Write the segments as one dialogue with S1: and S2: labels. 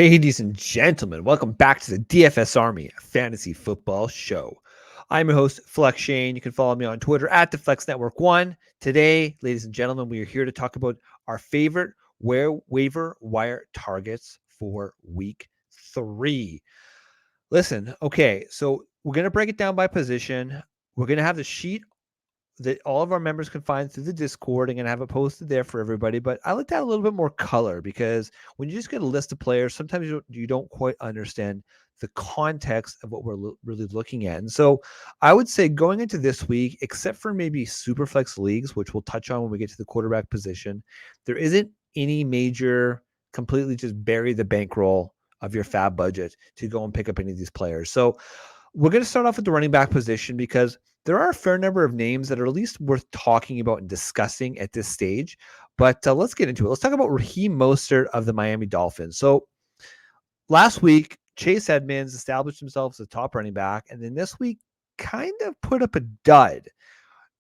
S1: Ladies and gentlemen, welcome back to the DFS Army Fantasy Football Show. I'm your host, Flex Shane. You can follow me on Twitter at the Flex Network 1. Today, ladies and gentlemen, we are here to talk about our favorite waiver wire targets for week 3. Listen, okay, so we're going to break it down by position. We're going to have the sheet that all of our members can find through the Discord. I'm going to have it posted there for everybody, but I like to add a little bit more color because when you just get a list of players, sometimes you don't quite understand the context of what we're really looking at. And so I would say going into this week, except for maybe super flex leagues, which we'll touch on when we get to the quarterback position, there isn't any major completely just bury the bankroll of your fab budget to go and pick up any of these players. So we're going to start off with the running back position because there are a fair number of names that are at least worth talking about and discussing at this stage. But let's get into it. Let's talk about Raheem Mostert of the Miami Dolphins. So last week, Chase Edmonds established himself as a top running back. And then this week kind of put up a dud.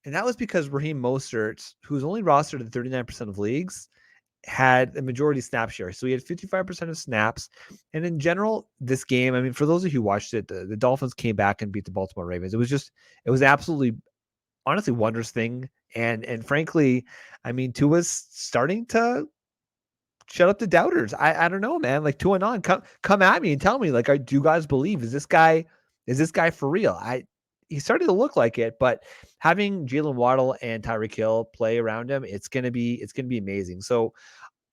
S1: And that was because Raheem Mostert, who's only rostered in 39% of leagues, had a majority snap share. So he had 55% of snaps. And in general, this game, I mean, for those of you who watched it, the Dolphins came back and beat the Baltimore Ravens. It was absolutely, honestly, wondrous thing. And frankly, I mean, Tua's starting to shut up the doubters. I don't know, man. Like 2-on, come at me and tell me, like, do you guys believe, is this guy for real? He's starting to look like it, but having Jalen Waddle and Tyreek Hill play around him, it's gonna be amazing. So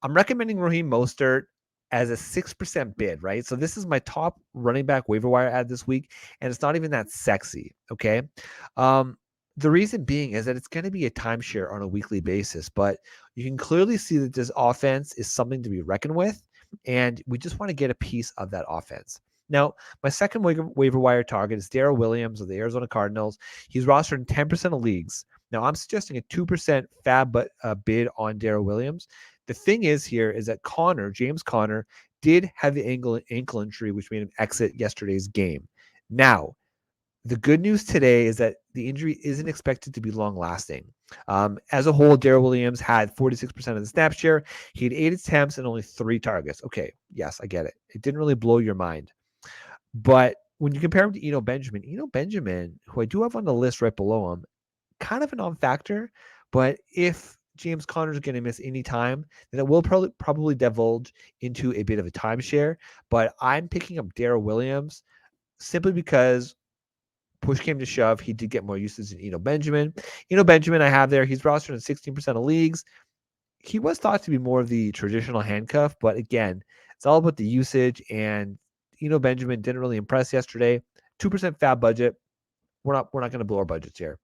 S1: I'm recommending Raheem Mostert as a 6% bid, right? So this is my top running back waiver wire ad this week, and it's not even that sexy. Okay. The reason being is that it's going to be a timeshare on a weekly basis, but you can clearly see that this offense is something to be reckoned with, and we just want to get a piece of that offense. Now, my second waiver wire target is Daryl Williams of the Arizona Cardinals. He's rostered in 10% of leagues. Now, I'm suggesting a 2% fab bid on Daryl Williams. The thing is here is that James Conner, did have the ankle injury, which made him exit yesterday's game. Now, the good news today is that the injury isn't expected to be long lasting. As a whole, Daryl Williams had 46% of the snap share. He had 8 attempts and only 3 targets. Okay, yes, I get it. It didn't really blow your mind. But when you compare him to Eno Benjamin, who I do have on the list right below him, kind of a non-factor. But if James Conner is going to miss any time, then it will probably divulge into a bit of a timeshare. But I'm picking up Daryl Williams simply because push came to shove, he did get more usage than Eno Benjamin. Eno Benjamin I have there, he's rostered in 16% of leagues. He was thought to be more of the traditional handcuff, but again, it's all about the usage, and Eno Benjamin didn't really impress yesterday. 2% fab budget. We're not going to blow our budgets here.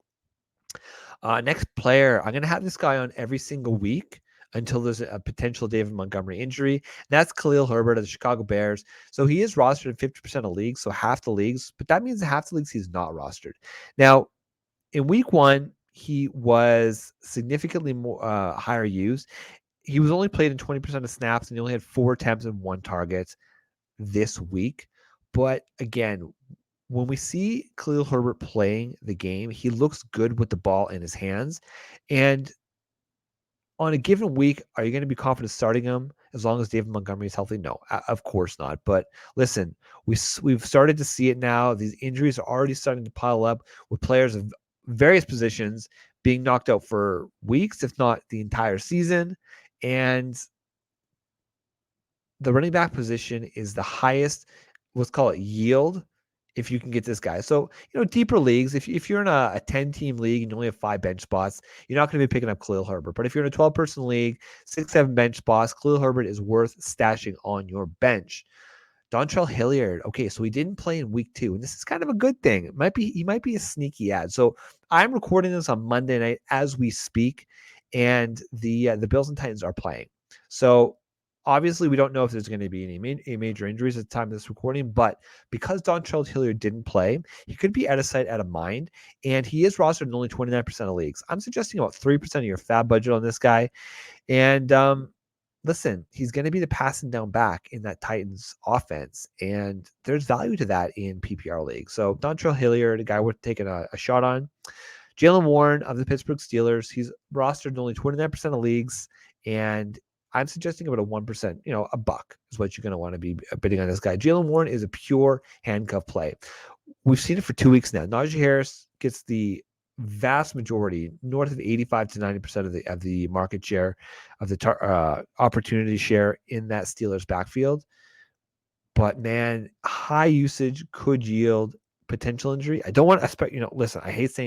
S1: Next player, I'm going to have this guy on every single week until there's a potential David Montgomery injury. And that's Khalil Herbert of the Chicago Bears. So he is rostered in 50% of leagues, so half the leagues, but that means half the leagues he's not rostered. Now, in week 1, he was significantly more higher used. He was only played in 20% of snaps, and he only had 4 attempts and 1 target this week. But again, when we see Khalil Herbert playing the game, he looks good with the ball in his hands. And on a given week, are you going to be confident starting him as long as David Montgomery is healthy? No, of course not. But listen, we've started to see it now. These injuries are already starting to pile up with players of various positions being knocked out for weeks, if not the entire season. And the running back position is the highest, let's call it yield, if you can get this guy. So, deeper leagues, if you're in a 10-team league and you only have 5 bench spots, you're not going to be picking up Khalil Herbert. But if you're in a 12-person league, 6-7 bench spots, Khalil Herbert is worth stashing on your bench. Dontrell Hilliard. Okay, so he didn't play in week 2, and this is kind of a good thing. He might be a sneaky ad. So I'm recording this on Monday night as we speak, and the Bills and Titans are playing. So obviously, we don't know if there's going to be any major injuries at the time of this recording, but because Dontrell Hilliard didn't play, he could be out of sight, out of mind, and he is rostered in only 29% of leagues. I'm suggesting about 3% of your fab budget on this guy. And listen, he's going to be the passing down back in that Titans offense, and there's value to that in PPR leagues. So Dontrell Hilliard, a guy worth taking a shot on. Jalen Warren of the Pittsburgh Steelers, he's rostered in only 29% of leagues, and I'm suggesting about a 1%, a buck is what you're going to want to be bidding on this guy. Jalen Warren is a pure handcuff play. We've seen it for 2 weeks now. Najee Harris gets the vast majority, north of 85 to 90% of the market share, of the opportunity share in that Steelers backfield. But man, high usage could yield potential injury. I don't want to expect, listen, I hate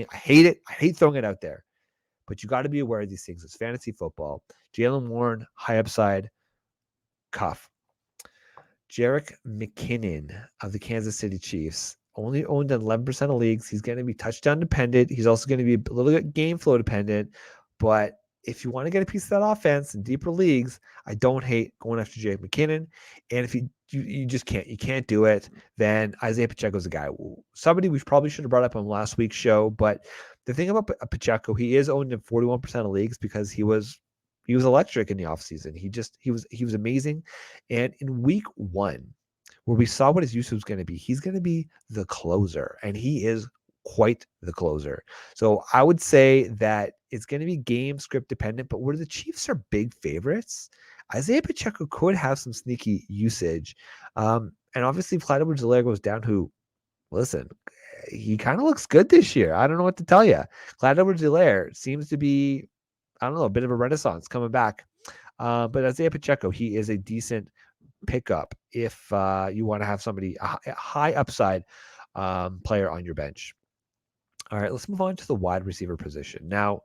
S1: it. I hate throwing it out there, but you got to be aware of these things. It's fantasy football. Jalen Warren, high upside, cuff. Jerick McKinnon of the Kansas City Chiefs, only owned in 11% of leagues. He's going to be touchdown dependent. He's also going to be a little bit game flow dependent. But if you want to get a piece of that offense in deeper leagues, I don't hate going after Jerick McKinnon. And if you just can't do it, then Isaiah Pacheco is a guy. Somebody we probably should have brought up on last week's show. But the thing about Pacheco, he is owned in 41% of leagues because he was electric in the offseason. He was amazing. And in week 1, where we saw what his usage was going to be, he's going to be the closer, and he is quite the closer. So I would say that it's going to be game script dependent, but where the Chiefs are big favorites, Isaiah Pacheco could have some sneaky usage. And obviously, Clyde Edwards-Helaire goes down, who, listen, he kind of looks good this year. I don't know what to tell you. Clyde Edwards-Helaire seems to be, I don't know, a bit of a renaissance coming back. But Isaiah Pacheco, he is a decent pickup if you want to have somebody, a high upside player on your bench. All right, let's move on to the wide receiver position. Now,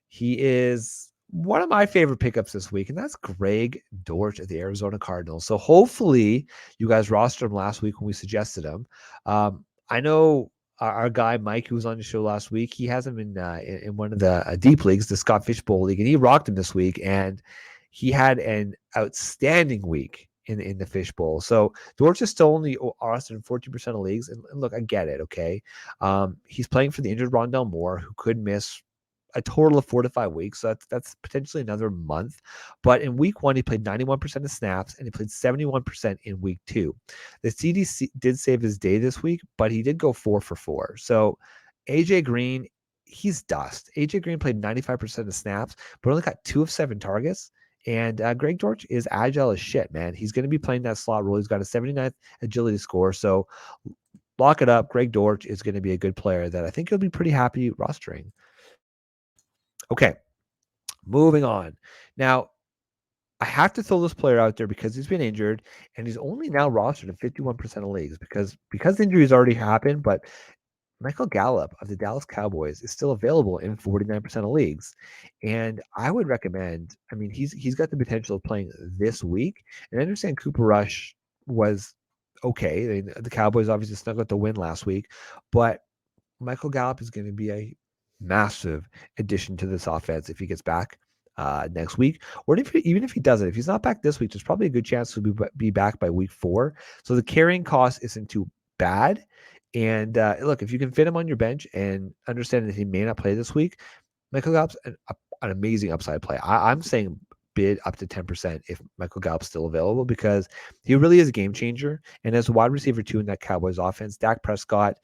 S1: he is one of my favorite pickups this week, and that's Greg Dortch of the Arizona Cardinals. So hopefully you guys rostered him last week when we suggested him. I know our guy Mike, who was on the show last week, he has him in one of the deep leagues, the Scott Fish Bowl League, and he rocked him this week, and he had an outstanding week in the Fish Bowl. So Dortch is still only rostered in 14% of leagues, and look, I get it, okay? He's playing for the injured Rondell Moore, who could miss a total of 4 to 5 weeks. So that's potentially another month. But in week 1, he played 91% of snaps, and he played 71% in week 2. The CDC did save his day this week, but he did go 4 for 4. So AJ Green, he's dust. AJ Green played 95% of snaps, but only got 2 of 7 targets. And Greg Dortch is agile as shit, man. He's going to be playing that slot role. He's got a 79th agility score. So lock it up. Greg Dortch is going to be a good player that I think you'll be pretty happy rostering. Okay, moving on. Now, I have to throw this player out there because he's been injured, and he's only now rostered in 51% of leagues because injuries already happened, but Michael Gallup of the Dallas Cowboys is still available in 49% of leagues. And I would recommend, I mean, he's got the potential of playing this week. And I understand Cooper Rush was okay. I mean, the Cowboys obviously snuck out the win last week, but Michael Gallup is going to be a massive addition to this offense if he gets back next week, or even if he doesn't. If he's not back this week, there's probably a good chance he'll be back by week 4. So the carrying cost isn't too bad. And look, if you can fit him on your bench and understand that he may not play this week, Michael Gallup's an amazing upside play. I'm saying bid up to 10% if Michael Gallup's still available, because he really is a game changer. And as a wide receiver 2 in that Cowboys offense, Dak Prescott,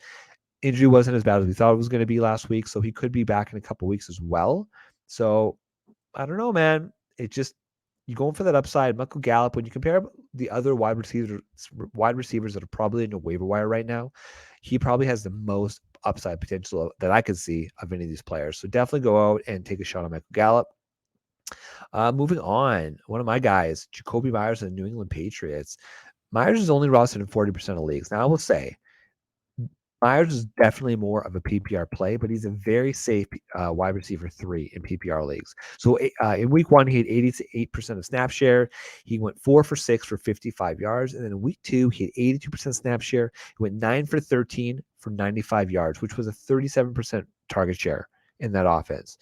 S1: injury wasn't as bad as we thought it was going to be last week, so he could be back in a couple weeks as well. So I don't know, man. It just, you're going for that upside. Michael Gallup, when you compare the other wide receivers that are probably in your waiver wire right now, he probably has the most upside potential that I could see of any of these players. So definitely go out and take a shot on Michael Gallup. Moving on, one of my guys, Jacoby Myers of the New England Patriots. Myers is only rostered in 40% of leagues. Now, I will say, Myers is definitely more of a PPR play, but he's a very safe wide receiver 3 in PPR leagues. So in week 1, he had 88% of snap share. He went 4 for 6 for 55 yards. And then in week 2, he had 82% snap share. He went 9 for 13 for 95 yards, which was a 37% target share in that offense.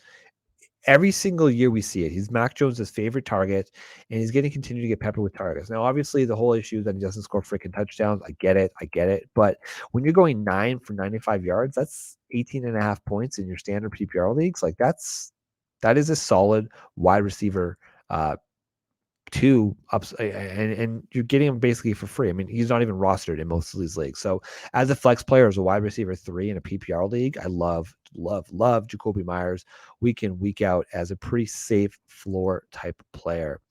S1: Every single year we see it. He's Mac Jones' favorite target, and he's going to continue to get peppered with targets. Now, obviously, the whole issue is that he doesn't score freaking touchdowns. I get it. But when you're going 9 for 95 yards, that's 18.5 points in your standard PPR leagues. Like that is a solid wide receiver 2 ups, and you're getting him basically for free. I mean, he's not even rostered in most of these leagues. So as a flex player, as a wide receiver 3 in a PPR league, I love Jacoby Myers week in, week out as a pretty safe floor type player.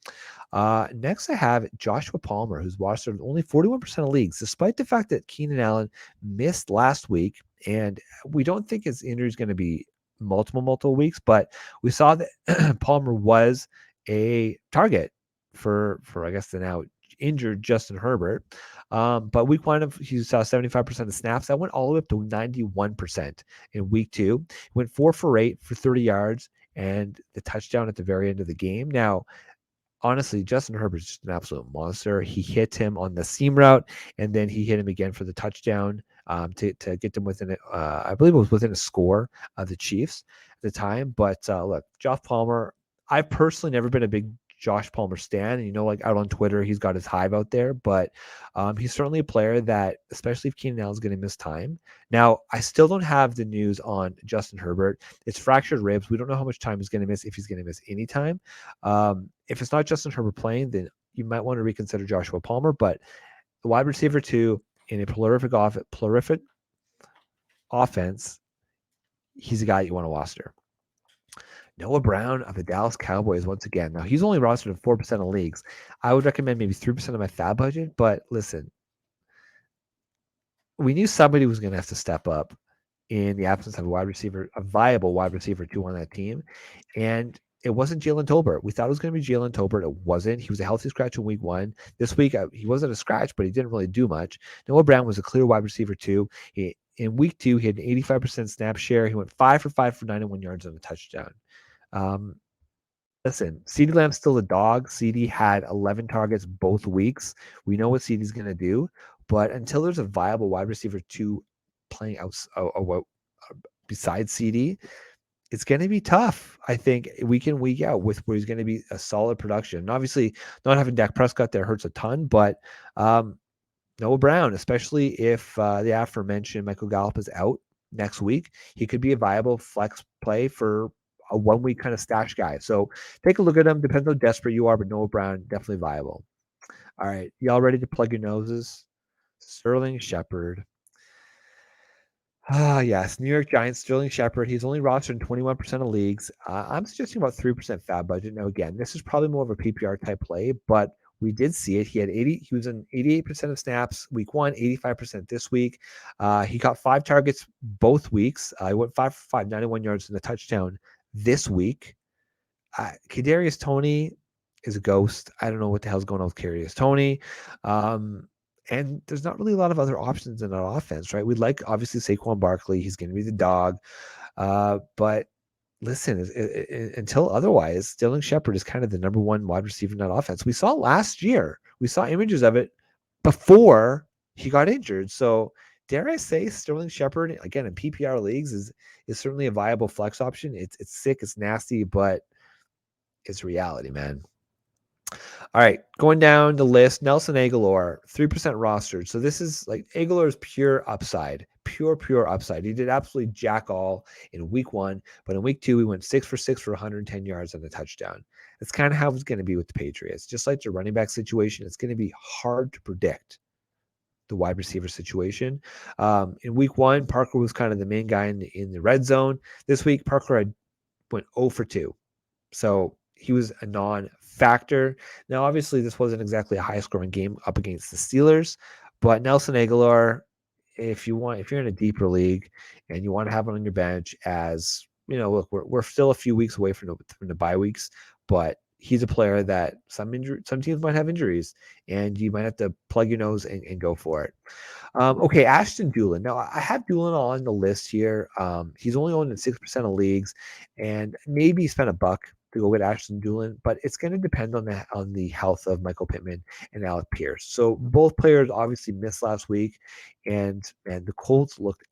S1: Next, I have Joshua Palmer, who's rostered only 41% of leagues, despite the fact that Keenan Allen missed last week. And we don't think his injury is going to be multiple weeks, but we saw that Palmer was a target for I guess the now injured Justin Herbert. But week one, he saw 75% of snaps. That went all the way up to 91% in week two. He went 4 for 8 for 30 yards and the touchdown at the very end of the game. Now, honestly, Justin Herbert's just an absolute monster. He hit him on the seam route, and then he hit him again for the touchdown to get them within it. I believe it was within a score of the Chiefs at the time. But look, Josh Palmer, I've personally never been a big Josh Palmer stan. And, like out on Twitter, he's got his hive out there. But he's certainly a player that, especially if Keenan Allen's going to miss time. Now, I still don't have the news on Justin Herbert. It's fractured ribs. We don't know how much time he's going to miss, if he's going to miss any time. If it's not Justin Herbert playing, then you might want to reconsider Joshua Palmer. But the wide receiver 2 in a prolific offense, he's a guy you want to roster. Noah Brown of the Dallas Cowboys once again. Now, he's only rostered in 4% of leagues. I would recommend maybe 3% of my fab budget. But listen, we knew somebody was going to have to step up in the absence of a viable wide receiver 2 on that team. And it wasn't Jalen Tolbert. We thought it was going to be Jalen Tolbert. It wasn't. He was a healthy scratch in week 1. This week, he wasn't a scratch, but he didn't really do much. Noah Brown was a clear wide receiver 2. In week 2, he had an 85% snap share. He went 5 for 5 for 91 yards on a touchdown. Listen, CeeDee Lamb's still a dog. CeeDee had 11 targets both weeks. We know what CeeDee's going to do, but until there's a viable wide receiver 2 playing out besides CeeDee, it's going to be tough, I think, week in, week out, with where he's going to be a solid production. And obviously, not having Dak Prescott there hurts a ton, but Noah Brown, especially if the aforementioned Michael Gallup is out next week, he could be a viable flex play for a 1 week kind of stash guy. So take a look at him. Depends how desperate you are, but Noah Brown, definitely viable. All right. Y'all ready to plug your noses? Sterling Shepard. Yes. New York Giants, Sterling Shepard. He's only rostered in 21% of leagues. I'm suggesting about 3% fab budget. Now, again, this is probably more of a PPR type play, but we did see it. He was in 88% of snaps week 1, 85% this week. He got 5 targets both weeks. He went 5 for 5, 91 yards and a touchdown this week. Kadarius Toney is a ghost. I don't know what the hell's going on with Kadarius Toney. And there's not really a lot of other options in that offense, right? We'd like, obviously, Saquon Barkley. He's going to be the dog. But listen, until otherwise, Sterling Shepard is kind of the number 1 wide receiver in that offense. We saw last year. We saw images of it before he got injured. So dare I say Sterling Shepard, again, in PPR leagues, is certainly a viable flex option. It's sick, it's nasty, but it's reality, man. All right, going down the list, Nelson Egalore, 3% rostered. So this is like Egalore's pure upside, pure upside. He did absolutely jack all in week 1, but in week 2, he went 6 for 6 for 110 yards and a touchdown. That's kind of how it's going to be with the Patriots. Just like the running back situation, it's going to be hard to predict the wide receiver situation. In week 1, Parker was kind of the main guy in the red zone. This week, Parker went 0 for 2. So he was a non-factor. Now, obviously, this wasn't exactly a high-scoring game up against the Steelers, but Nelson Egalore, if you're in a deeper league and you want to have him on your bench, as look, we're still a few weeks away from the bye weeks, but he's a player that some teams might have injuries, and you might have to plug your nose and go for it. Okay, Ashton Doolin. Now, I have Doolin on the list here. He's only owned in 6% of leagues, and maybe spent $1 to go with Ashton Doolin, but it's going to depend on the health of Michael Pittman and Alec Pierce. So both players obviously missed last week, and the Colts looked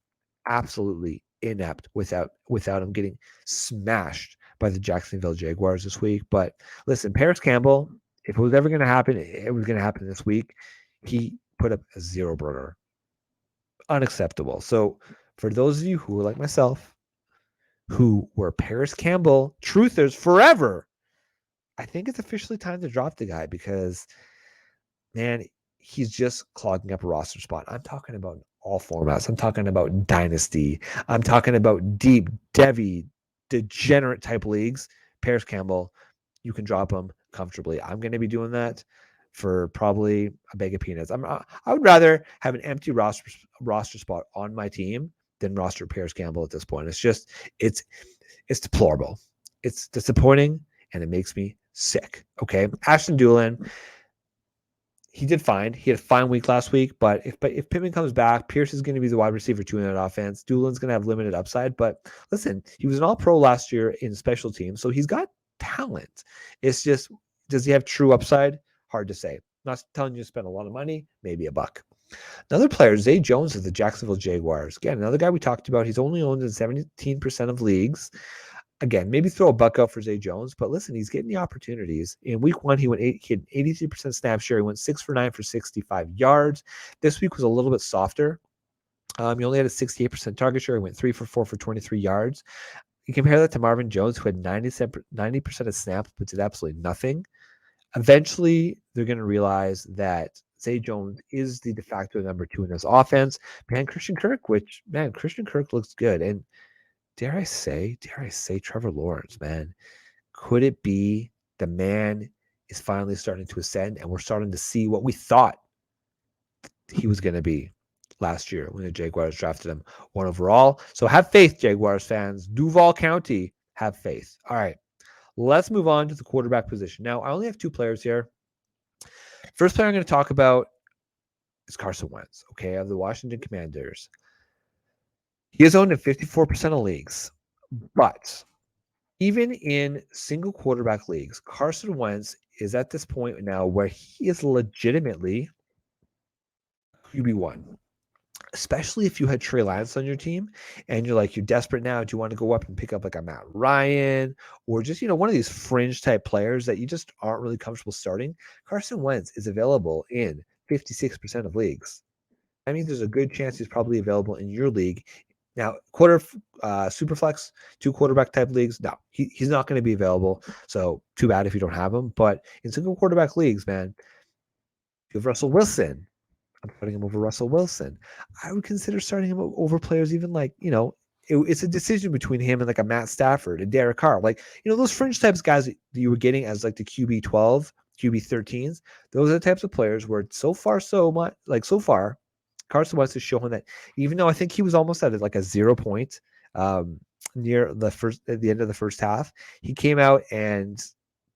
S1: absolutely inept without him getting smashed by the Jacksonville Jaguars this week. But listen, Paris Campbell, if it was ever going to happen, it was going to happen this week. He put up a 0 burger. Unacceptable. So for those of you who are like myself, who were Paris Campbell truthers forever, I think it's officially time to drop the guy because, man, he's just clogging up a roster spot. I'm talking about all formats. I'm talking about dynasty. I'm talking about deep, degenerate type leagues. Paris Campbell, you can drop him. comfortably. I'm going to be doing that for probably a bag of peanuts. I would rather have an empty roster spot on my team than roster Paris Campbell at this point. It's deplorable. It's disappointing, and it makes me sick. Okay, Ashton Doolin, he did fine. He had a fine week last week, but if Pittman comes back, Pierce is going to be the wide receiver 2 in that offense. Doolin's going to have limited upside, but listen, he was an All-Pro last year in special teams, so he's got talent. It's just, does he have true upside? Hard to say. Not telling you to spend a lot of money, maybe $1. Another player, Zay Jones of the Jacksonville Jaguars. Again, another guy we talked about. He's only owned in 17% of leagues. Again, maybe throw $1 out for Zay Jones, but listen, he's getting the opportunities. In week 1, he had 83% snap share. He went 6 for 9 for 65 yards. This week was a little bit softer. He only had a 68% target share. He went 3 for 4 for 23 yards. You compare that to Marvin Jones, who had 90% of snaps, but did absolutely nothing. Eventually, they're going to realize that Zay Jones is the de facto number 2 in this offense. Christian Kirk looks good. And dare I say Trevor Lawrence, man, could it be the man is finally starting to ascend and we're starting to see what we thought he was going to be last year when the Jaguars drafted him 1 overall. So have faith, Jaguars fans. Duval County, have faith. All right, let's move on to the quarterback position. Now, I only have 2 players here. First player I'm going to talk about is Carson Wentz, okay, of the Washington Commanders. He is owned in 54% of leagues, but even in single quarterback leagues, Carson Wentz is at this point now where he is legitimately QB1, especially if you had Trey Lance on your team and you're desperate now. Do you want to go up and pick up like a Matt Ryan or just, one of these fringe type players that you just aren't really comfortable starting? Carson Wentz is available in 56% of leagues. I mean, there's a good chance he's probably available in your league. Now, Superflex, 2 quarterback type leagues, no, he's not going to be available. So too bad if you don't have him. But in single quarterback leagues, man, you have Russell Wilson. I'm starting him over Russell Wilson. I would consider starting him over players even it's a decision between him and like a Matt Stafford and Derek Carr. Those fringe types guys that you were getting as like the QB 12, QB 13s. Those are the types of players where so far, Carson Wentz is showing that even though I think he was almost at like a 0 point near at the end of the first half, he came out and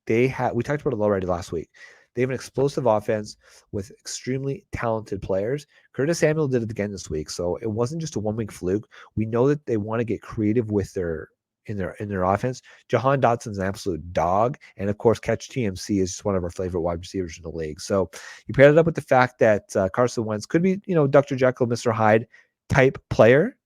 S1: we talked about it already last week. They have an explosive offense with extremely talented players. Curtis Samuel did it again this week, so it wasn't just a 1-week fluke. We know that they want to get creative with their offense. Jahan Dotson's an absolute dog, and of course, Catch TMC is just one of our favorite wide receivers in the league. So you pair it up with the fact that Carson Wentz could be, Dr. Jekyll, Mr. Hyde type player.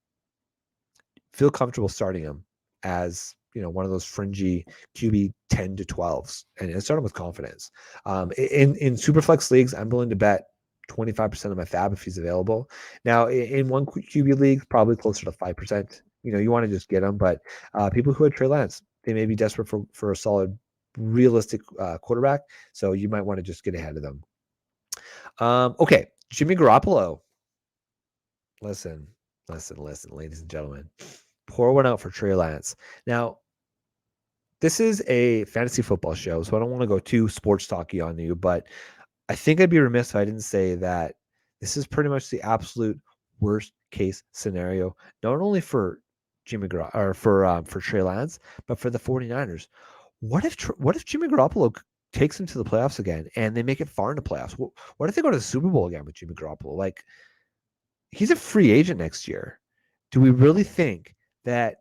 S1: Feel comfortable starting him as one of those fringy QB 10 to 12s and start him with confidence. In Superflex leagues, I'm willing to bet 25% of my fab if he's available. Now, in one QB league, probably closer to 5%. You want to just get him, but people who had Trey Lance, they may be desperate for a solid, realistic quarterback, so you might want to just get ahead of them. Okay, Jimmy Garoppolo. Listen, ladies and gentlemen. Pour one out for Trey Lance. Now, this is a fantasy football show, so I don't want to go too sports talky on you, but I think I'd be remiss if I didn't say that this is pretty much the absolute worst case scenario, not only for Jimmy or for Trey Lance, but for the 49ers. What if Jimmy Garoppolo takes them to the playoffs again and they make it far into playoffs? What if they go to the Super Bowl again with Jimmy Garoppolo? He's a free agent next year. Do we really think that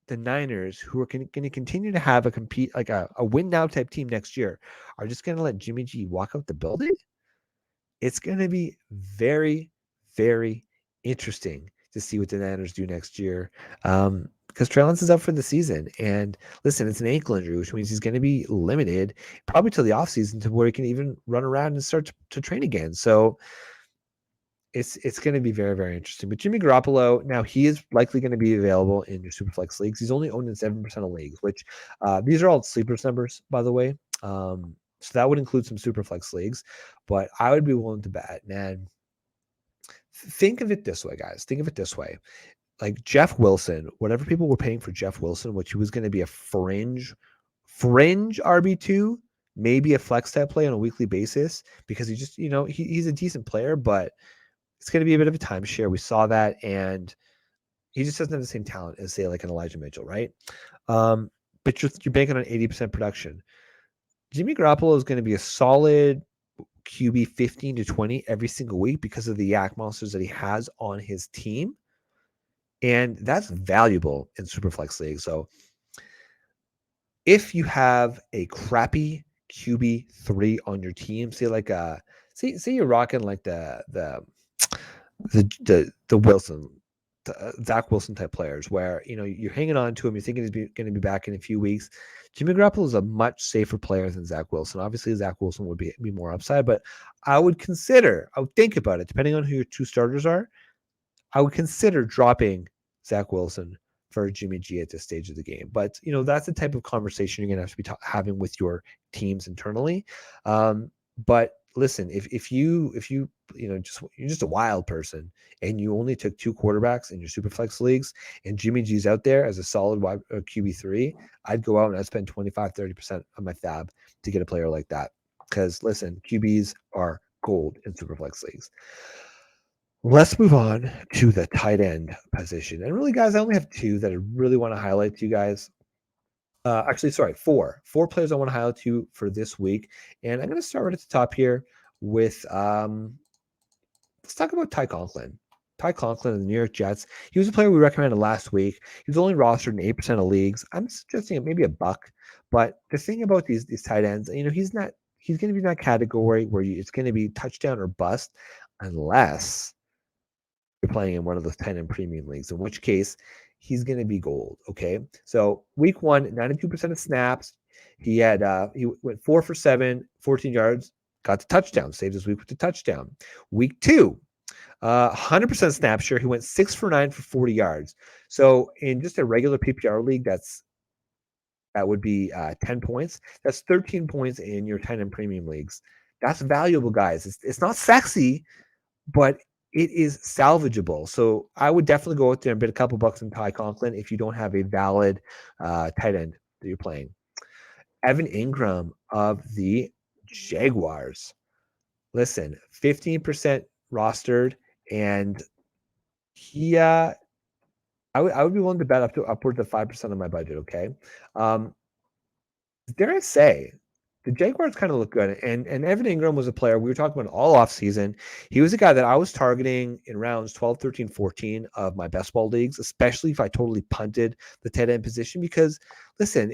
S1: the Niners, who are going to continue to have a win now type team next year, are just going to let Jimmy G walk out the building? It's going to be very, very interesting to see what the Niners do next year. Because Trey Lance is up for the season. And listen, it's an ankle injury, which means he's going to be limited probably till the offseason to where he can even run around and start to train again. So it's going to be very, very interesting. But Jimmy Garoppolo, now he is likely going to be available in your Superflex leagues. He's only owned in 7% of leagues, which these are all sleepers numbers, by the way. So that would include some Superflex leagues. But I would be willing to bet, man. Think of it this way, guys. Think of it this way. Like Jeff Wilson, whatever people were paying for Jeff Wilson, which he was going to be a fringe RB2, maybe a flex type play on a weekly basis because he just, he's a decent player, but it's going to be a bit of a timeshare. We saw that, and he just doesn't have the same talent as, say, like an Elijah Mitchell, right? But you're banking on 80% production. Jimmy Garoppolo is going to be a solid QB 15 to 20 every single week because of the yak monsters that he has on his team. And that's valuable in Superflex League. So if you have a crappy QB3 on your team, say like say you're rocking like the Wilson, Zach Wilson type players, where you're hanging on to him, you're thinking he's going to be back in a few weeks. Jimmy Garoppolo is a much safer player than Zach Wilson. Obviously, Zach Wilson would be more upside, but I would think about it, depending on who your two starters are. I would consider dropping Zach Wilson for Jimmy G at this stage of the game. But, that's the type of conversation you're going to have to be having with your teams internally. But listen, if you're just a wild person and you only took two quarterbacks in your Superflex leagues and Jimmy G's out there as a solid QB3, I'd go out and I'd spend 25-30% of my fab to get a player like that. Because listen, QBs are gold in Superflex leagues. Let's move on to the tight end position. And really, guys, I only have two that I really want to highlight to you guys. Four players I want to highlight to you for this week. And I'm going to start right at the top here with, let's talk about Ty Conklin. Ty Conklin of the New York Jets. He was a player we recommended last week. He was only rostered in 8% of leagues. I'm suggesting maybe a buck. But the thing about these tight ends, he's going to be in that category where it's going to be touchdown or bust unless you're playing in one of those 10 and premium leagues, in which case he's going to be gold. Okay. So week 1, 92% of snaps. He went 4 for 7, 14 yards, got the touchdown, saved his week with the touchdown. Week 2, 100% snap share. He went 6 for 9 for 40 yards. So in just a regular PPR league, that would be 10 points. That's 13 points in your 10 and premium leagues. That's valuable, guys. It's not sexy, but it is salvageable. So I would definitely go out there and bid a couple bucks on Ty Conklin if you don't have a valid tight end that you're playing. Evan Ingram of the Jaguars. Listen, 15% rostered, and he I would be willing to bet upwards of 5% of my budget, okay? Dare I say, the Jaguars kind of look good. And Evan Ingram was a player we were talking about all offseason. He was a guy that I was targeting in rounds 12, 13, 14 of my best ball leagues, especially if I totally punted the tight end position. Because, listen,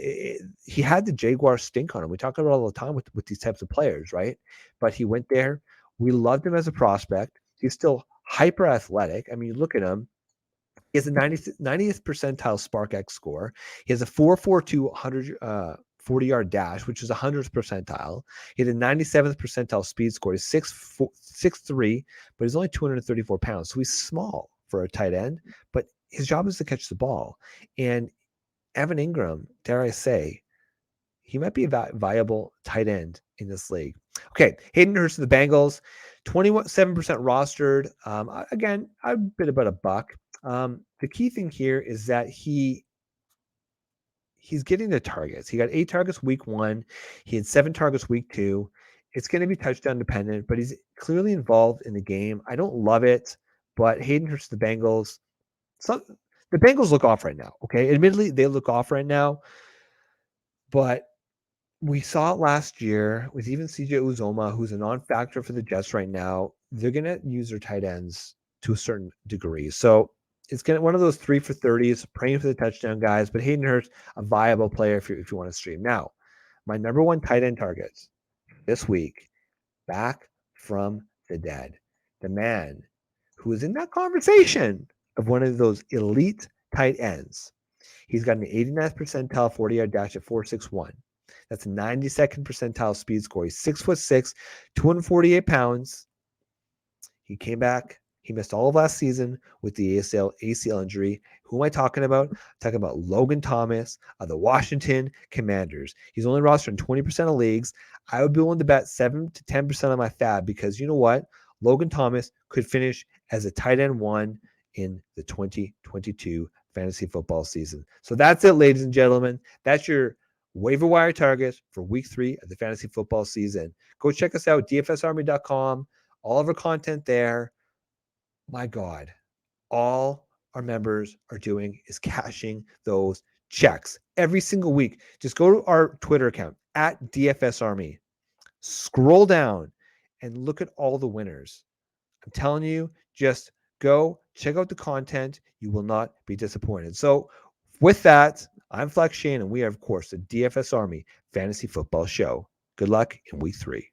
S1: he had the Jaguars stink on him. We talk about it all the time with these types of players, right? But he went there. We loved him as a prospect. He's still hyper athletic. I mean, you look at him. He has a 90th percentile SparkX score. He has a 4.42 40-yard dash, which is 100th percentile. He had a 97th percentile speed score. He's 6'3", but he's only 234 pounds. So he's small for a tight end, but his job is to catch the ball. And Evan Ingram, dare I say, he might be a viable tight end in this league. Okay, Hayden Hurst of the Bengals, 27% rostered. Again, I bid about a buck. The key thing here is that he's getting the targets. He got 8 targets week 1. He had 7 targets week 2. It's going to be touchdown dependent, but he's clearly involved in the game. I don't love it, but Hayden Hurst, the Bengals, the Bengals look off right now. Okay. Admittedly, they look off right now, but we saw it last year with even CJ Uzomah, who's a non-factor for the Jets right now. They're going to use their tight ends to a certain degree. So it's going to one of those 3 for 30s, praying for the touchdown guys, but Hayden Hurst, a viable player if you want to stream. Now, my number one tight end targets this week, back from the dead, the man who is in that conversation of one of those elite tight ends. He's got an 89th percentile 40-yard dash at 4.61. That's a 92nd percentile speed score. He's 6'6", 248 pounds. He came back. He missed all of last season with the ACL injury. Who am I talking about? I'm talking about Logan Thomas of the Washington Commanders. He's only rostered in 20% of leagues. I would be willing to bet 7 to 10% of my fab because you know what? Logan Thomas could finish as a tight end 1 in the 2022 fantasy football season. So that's it, ladies and gentlemen. That's your waiver wire targets for week 3 of the fantasy football season. Go check us out, dfsarmy.com. All of our content there. My God, all our members are doing is cashing those checks every single week. Just go to our Twitter account at DFS Army. Scroll down and look at all the winners. I'm telling you, just go check out the content. You will not be disappointed. So with that, I'm Flex Shane, and we are, of course, the DFS Army Fantasy Football Show. Good luck in week 3.